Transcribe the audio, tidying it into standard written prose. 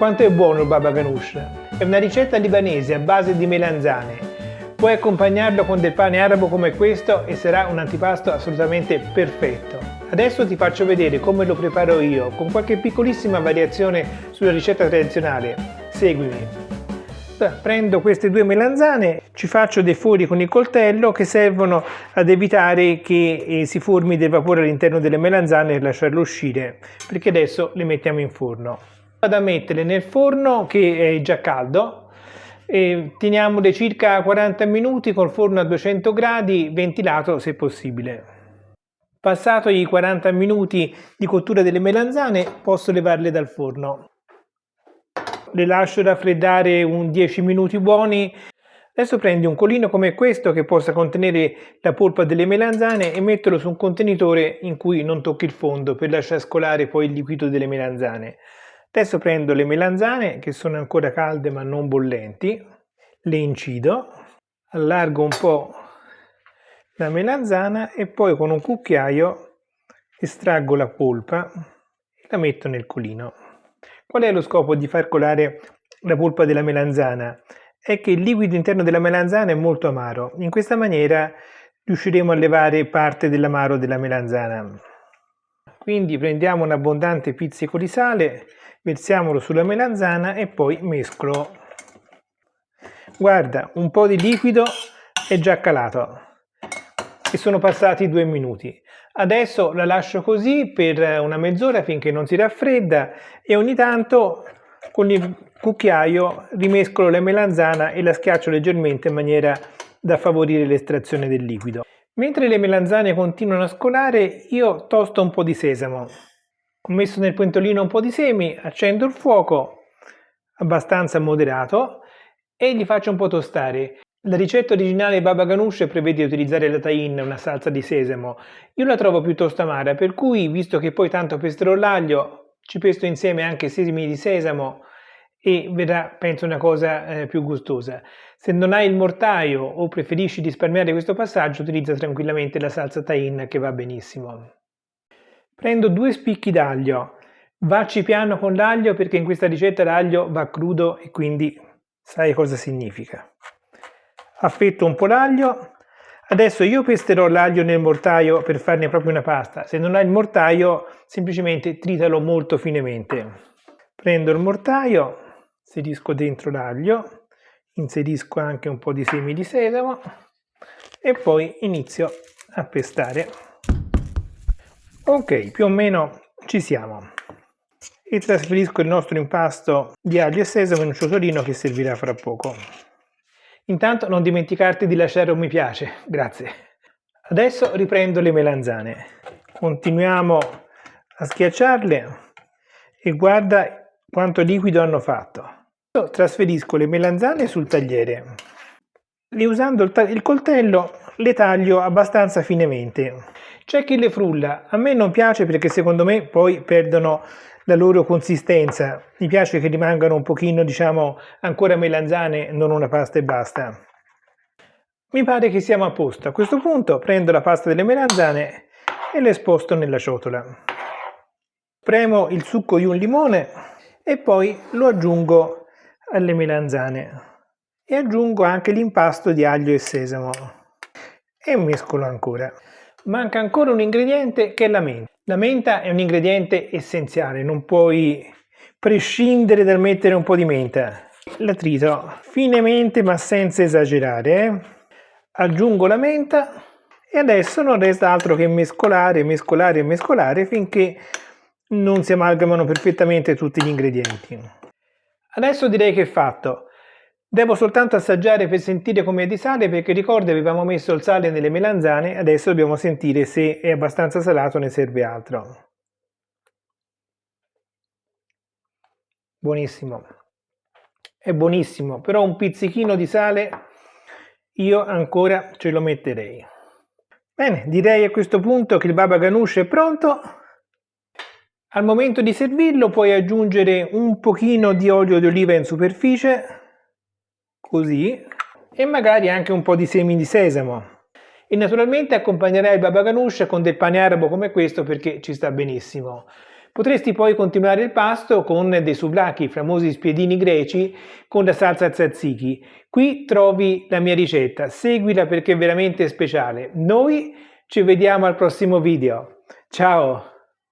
quanto è buono il baba ganoush! È una ricetta libanese a base di melanzane. Puoi accompagnarlo con del pane arabo come questo e sarà un antipasto assolutamente perfetto. Adesso ti faccio vedere come lo preparo io, con qualche piccolissima variazione sulla ricetta tradizionale. Seguimi. Prendo queste due melanzane, ci faccio dei fori con il coltello che servono ad evitare che si formi del vapore all'interno delle melanzane e lasciarlo uscire, perché adesso le mettiamo in forno. Vado a metterle nel forno che è già caldo e teniamole circa 40 minuti col forno a 200 gradi, ventilato se possibile. Passato i 40 minuti di cottura delle melanzane posso levarle dal forno. Le lascio raffreddare un 10 minuti buoni. Adesso prendi un colino come questo che possa contenere la polpa delle melanzane e metterlo su un contenitore in cui non tocchi il fondo per lasciare scolare poi il liquido delle melanzane. Adesso prendo le melanzane che sono ancora calde ma non bollenti, le incido, allargo un po' la melanzana e poi con un cucchiaio estraggo la polpa e la metto nel colino. Qual è lo scopo di far colare la polpa della melanzana? È che il liquido interno della melanzana è molto amaro. In questa maniera riusciremo a levare parte dell'amaro della melanzana. Quindi prendiamo un abbondante pizzico di sale, versiamolo sulla melanzana e poi mescolo. Guarda, un po' di liquido è già calato e sono passati 2 minuti. Adesso la lascio così per una mezz'ora finché non si raffredda e ogni tanto con il cucchiaio rimescolo la melanzana e la schiaccio leggermente in maniera da favorire l'estrazione del liquido. Mentre le melanzane continuano a scolare, io tosto un po' di sesamo. Ho messo nel pentolino un po' di semi, accendo il fuoco abbastanza moderato e li faccio un po' tostare. La ricetta originale baba ganoush prevede di utilizzare la tahine, una salsa di sesamo. Io la trovo piuttosto amara, per cui, visto che poi tanto pesterò l'aglio, ci pesto insieme anche semi di sesamo e verrà, penso, una cosa più gustosa. Se non hai il mortaio o preferisci risparmiare questo passaggio, utilizza tranquillamente la salsa tahine che va benissimo. Prendo 2 spicchi d'aglio. Vacci piano con l'aglio perché in questa ricetta l'aglio va crudo e quindi sai cosa significa. Affetto un po' l'aglio. Adesso io pesterò l'aglio nel mortaio per farne proprio una pasta. Se non hai il mortaio, semplicemente tritalo molto finemente. Prendo il mortaio, inserisco dentro l'aglio, inserisco anche un po' di semi di sesamo e poi inizio a pestare. Ok, più o meno ci siamo. E trasferisco il nostro impasto di aglio e sesamo in un ciotolino che servirà fra poco. Intanto non dimenticarti di lasciare un mi piace, grazie. Adesso riprendo le melanzane. Continuiamo a schiacciarle e guarda quanto liquido hanno fatto. Adesso trasferisco le melanzane sul tagliere e usando il coltello le taglio abbastanza finemente. C'è chi le frulla, a me non piace perché secondo me poi perdono la loro consistenza. Mi piace che rimangano un pochino, diciamo, ancora melanzane, non una pasta e basta. Mi pare che siamo a posto. A questo punto prendo la pasta delle melanzane e le sposto nella ciotola. Premo il succo di un limone e poi lo aggiungo alle melanzane. E aggiungo anche l'impasto di aglio e sesamo. E mescolo ancora. Manca ancora un ingrediente che è la menta. La menta è un ingrediente essenziale, non puoi prescindere dal mettere un po' di menta. La trito finemente ma senza esagerare. Aggiungo la menta e adesso non resta altro che mescolare, mescolare e mescolare finché non si amalgamano perfettamente tutti gli ingredienti. Adesso direi che è fatto. Devo soltanto assaggiare per sentire com'è di sale perché ricordo avevamo messo il sale nelle melanzane, adesso dobbiamo sentire se è abbastanza salato o ne serve altro. Buonissimo, è buonissimo, però un pizzichino di sale io ancora ce lo metterei. Bene, direi a questo punto che il baba ganoush è pronto. Al momento di servirlo puoi aggiungere un pochino di olio di oliva in superficie, così, e magari anche un po' di semi di sesamo. E naturalmente accompagnerai il baba ganoush con del pane arabo come questo perché ci sta benissimo. Potresti poi continuare il pasto con dei souvlaki, i famosi spiedini greci con la salsa tzatziki. Qui trovi la mia ricetta, seguila perché è veramente speciale. Noi ci vediamo al prossimo video. Ciao!